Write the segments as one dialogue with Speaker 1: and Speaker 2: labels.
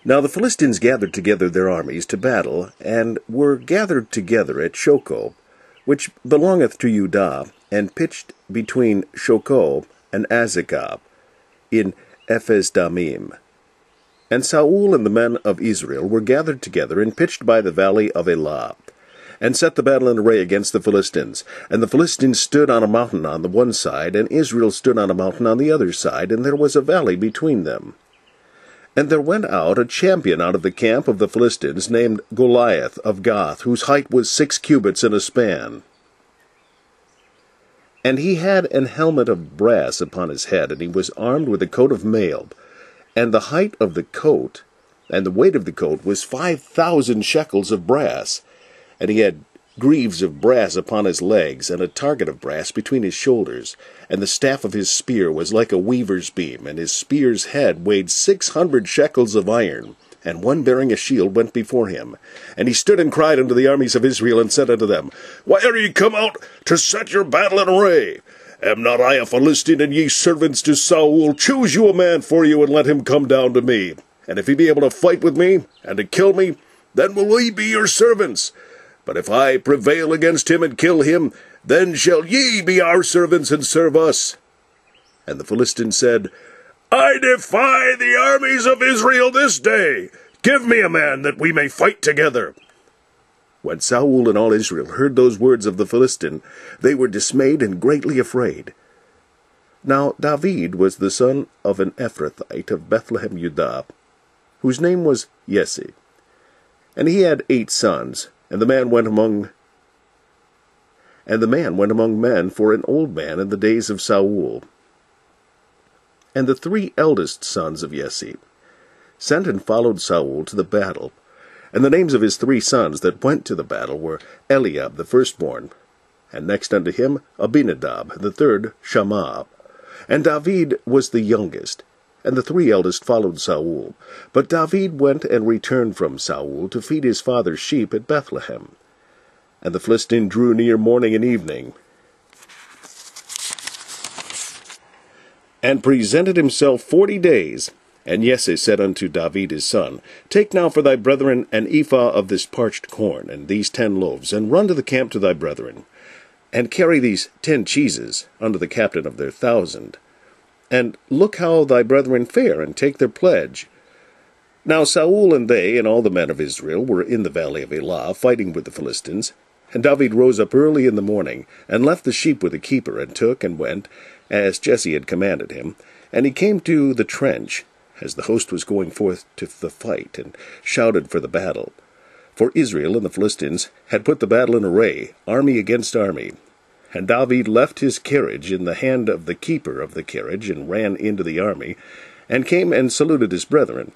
Speaker 1: Now the Philistines gathered together their armies to battle, and were gathered together at Shochoh, which belongeth to Judah, and pitched between Shochoh and Azekah, in Ephes dammim. And Saul and the men of Israel were gathered together, and pitched by the valley of Elah, and set the battle in array against the Philistines. And the Philistines stood on a mountain on the one side, and Israel stood on a mountain on the other side, and there was a valley between them. And there went out a champion out of the camp of the Philistines, named Goliath of Gath, whose height was 6 cubits and a span. And he had an helmet of brass upon his head, and he was armed with a coat of mail. And the height of the coat, and the weight of the coat, was 5,000 shekels of brass. And he had greaves of brass upon his legs, and a target of brass between his shoulders. And the staff of his spear was like a weaver's beam, and his spear's head weighed 600 shekels of iron. And one bearing a shield went before him. And he stood and cried unto the armies of Israel, and said unto them, Why are ye come out to set your battle in array? Am not I a Philistine, and ye servants to Saul? Choose you a man for you, and let him come down to me. And if he be able to fight with me, and to kill me, then will we be your servants. But if I prevail against him and kill him, then shall ye be our servants and serve us. And the Philistines said, I defy the armies of Israel this day. Give me a man that we may fight together. When Saul and all Israel heard those words of the Philistine, they were dismayed and greatly afraid. Now David was the son of an Ephrathite of Bethlehem, Judah, whose name was Jesse. And he had 8 sons, and the man went among men for an old man in the days of Saul. And the 3 eldest sons of Jesse sent and followed Saul to the battle. And the names of his 3 sons that went to the battle were Eliab the firstborn, and next unto him Abinadab, the third Shammah. And David was the youngest, and the 3 eldest followed Saul. But David went and returned from Saul to feed his father's sheep at Bethlehem. And the Philistine drew near morning and evening, and presented himself 40 days. And Jesse said unto David his son, Take now for thy brethren an ephah of this parched corn, and these 10 loaves, and run to the camp to thy brethren, and carry these 10 cheeses unto the captain of their 1,000. And look how thy brethren fare, and take their pledge. Now Saul and they and all the men of Israel were in the valley of Elah, fighting with the Philistines. And David rose up early in the morning, and left the sheep with the keeper, and took and went, as Jesse had commanded him. And he came to the trench, as the host was going forth to the fight, and shouted for the battle. For Israel and the Philistines had put the battle in array, army against army. And David left his carriage in the hand of the keeper of the carriage, and ran into the army, and came and saluted his brethren.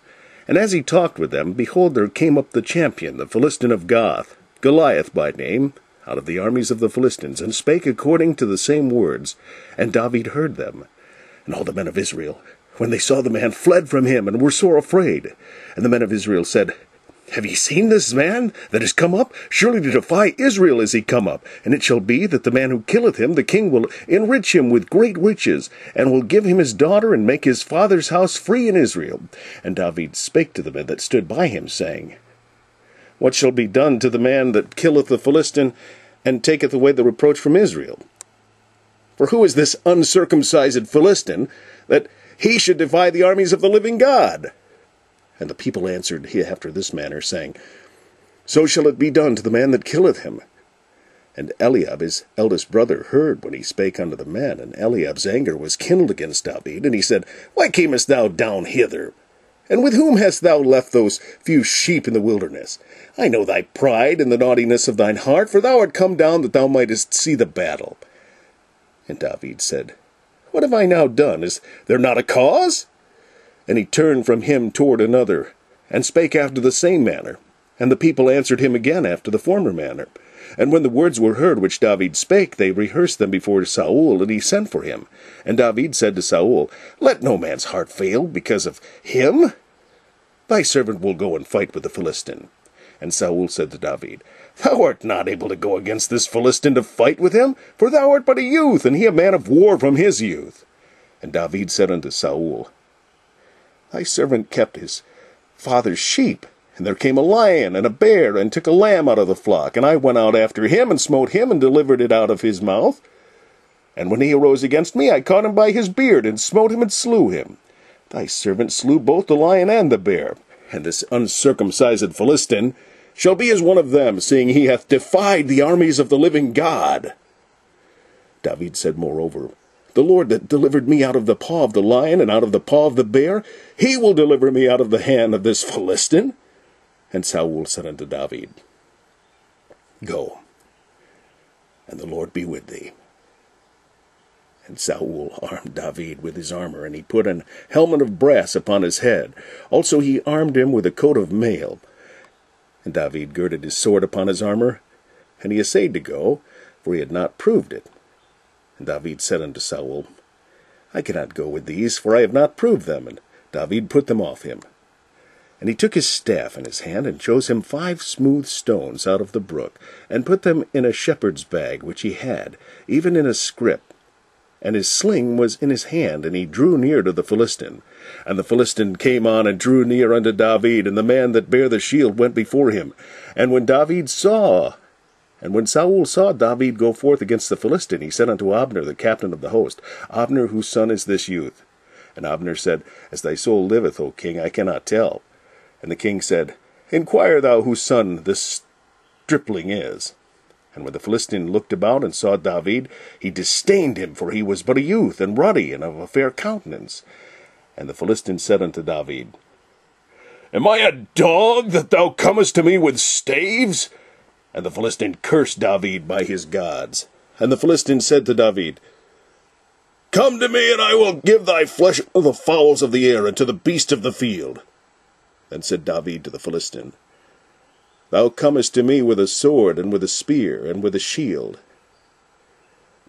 Speaker 1: And as he talked with them, behold, there came up the champion, the Philistine of Gath, Goliath by name, out of the armies of the Philistines, and spake according to the same words. And David heard them. And all the men of Israel, when they saw the man, fled from him, and were sore afraid. And the men of Israel said, Have ye seen this man that is come up? Surely to defy Israel is he come up. And it shall be that the man who killeth him, the king will enrich him with great riches, and will give him his daughter, and make his father's house free in Israel. And David spake to the men that stood by him, saying, What shall be done to the man that killeth the Philistine, and taketh away the reproach from Israel? For who is this uncircumcised Philistine, that he should defy the armies of the living God? And the people answered after this manner, saying, So shall it be done to the man that killeth him. And Eliab his eldest brother heard when he spake unto the men, and Eliab's anger was kindled against David, and he said, Why camest thou down hither? And with whom hast thou left those few sheep in the wilderness? I know thy pride and the naughtiness of thine heart, for thou art come down that thou mightest see the battle. And David said, What have I now done? Is there not a cause? And he turned from him toward another, and spake after the same manner. And the people answered him again after the former manner. And when the words were heard which David spake, they rehearsed them before Saul, and he sent for him. And David said to Saul, Let no man's heart fail because of him. Thy servant will go and fight with the Philistine. And Saul said to David, Thou art not able to go against this Philistine to fight with him, for thou art but a youth, and he a man of war from his youth. And David said unto Saul, Thy servant kept his father's sheep. And there came a lion and a bear, and took a lamb out of the flock. And I went out after him, and smote him, and delivered it out of his mouth. And when he arose against me, I caught him by his beard, and smote him, and slew him. Thy servant slew both the lion and the bear. And this uncircumcised Philistine shall be as one of them, seeing he hath defied the armies of the living God. David said moreover, The Lord that delivered me out of the paw of the lion, and out of the paw of the bear, he will deliver me out of the hand of this Philistine. And Saul said unto David, Go, and the Lord be with thee. And Saul armed David with his armor, and he put an helmet of brass upon his head. Also he armed him with a coat of mail. And David girded his sword upon his armor, and he essayed to go, for he had not proved it. And David said unto Saul, I cannot go with these, for I have not proved them. And David put them off him. And he took his staff in his hand, and chose him 5 smooth stones out of the brook, and put them in a shepherd's bag which he had, even in a scrip. And his sling was in his hand, and he drew near to the Philistine. And the Philistine came on, and drew near unto David, and the man that bare the shield went before him. And when Saul saw David go forth against the Philistine, he said unto Abner, the captain of the host, Abner, whose son is this youth? And Abner said, As thy soul liveth, O king, I cannot tell. And the king said, Inquire thou whose son this stripling is. And when the Philistine looked about and saw David, he disdained him, for he was but a youth, and ruddy, and of a fair countenance. And the Philistine said unto David, Am I a dog, that thou comest to me with staves? And the Philistine cursed David by his gods. And the Philistine said to David, Come to me, and I will give thy flesh to the fowls of the air, and to the beasts of the field. Then said David to the Philistine, Thou comest to me with a sword, and with a spear, and with a shield.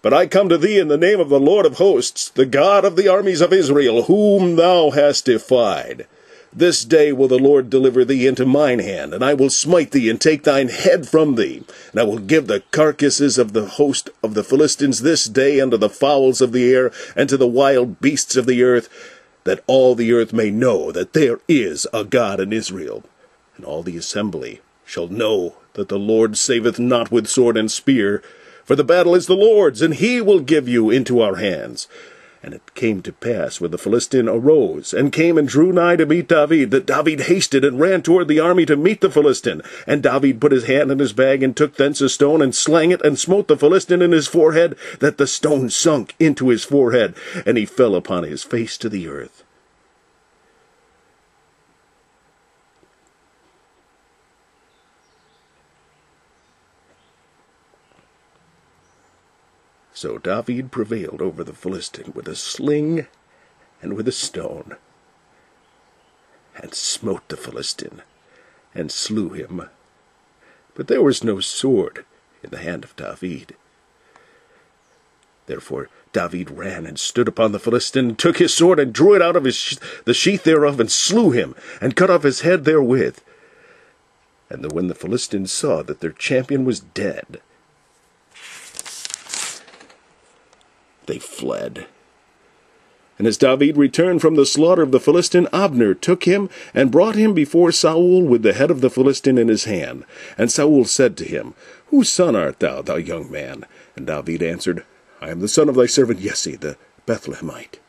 Speaker 1: But I come to thee in the name of the Lord of hosts, the God of the armies of Israel, whom thou hast defied. This day will the Lord deliver thee into mine hand, and I will smite thee, and take thine head from thee. And I will give the carcasses of the host of the Philistines this day unto the fowls of the air, and to the wild beasts of the earth, that all the earth may know that there is a God in Israel. And all the assembly shall know that the Lord saveth not with sword and spear, for the battle is the Lord's, and he will give you into our hands. And it came to pass, when the Philistine arose, and came and drew nigh to meet David, that David hasted and ran toward the army to meet the Philistine. And David put his hand in his bag, and took thence a stone, and slang it, and smote the Philistine in his forehead, that the stone sunk into his forehead, and he fell upon his face to the earth. So David prevailed over the Philistine with a sling and with a stone, and smote the Philistine, and slew him. But there was no sword in the hand of David. Therefore David ran and stood upon the Philistine, and took his sword, and drew it out of the sheath thereof, and slew him, and cut off his head therewith. And when the Philistines saw that their champion was dead, they fled. And as David returned from the slaughter of the Philistine, Abner took him, and brought him before Saul with the head of the Philistine in his hand. And Saul said to him, Whose son art thou, thou young man? And David answered, I am the son of thy servant Jesse, the Bethlehemite.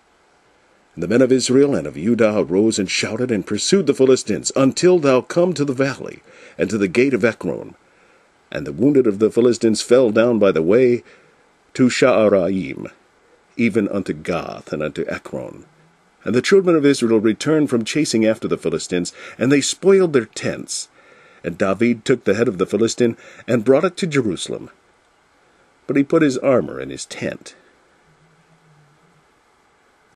Speaker 1: And the men of Israel and of Judah arose and shouted, and pursued the Philistines, until thou come to the valley, and to the gate of Ekron. And the wounded of the Philistines fell down by the way to Sha'araim, even unto Gath, and unto Ekron. And the children of Israel returned from chasing after the Philistines, and they spoiled their tents. And David took the head of the Philistine, and brought it to Jerusalem. But he put his armor in his tent,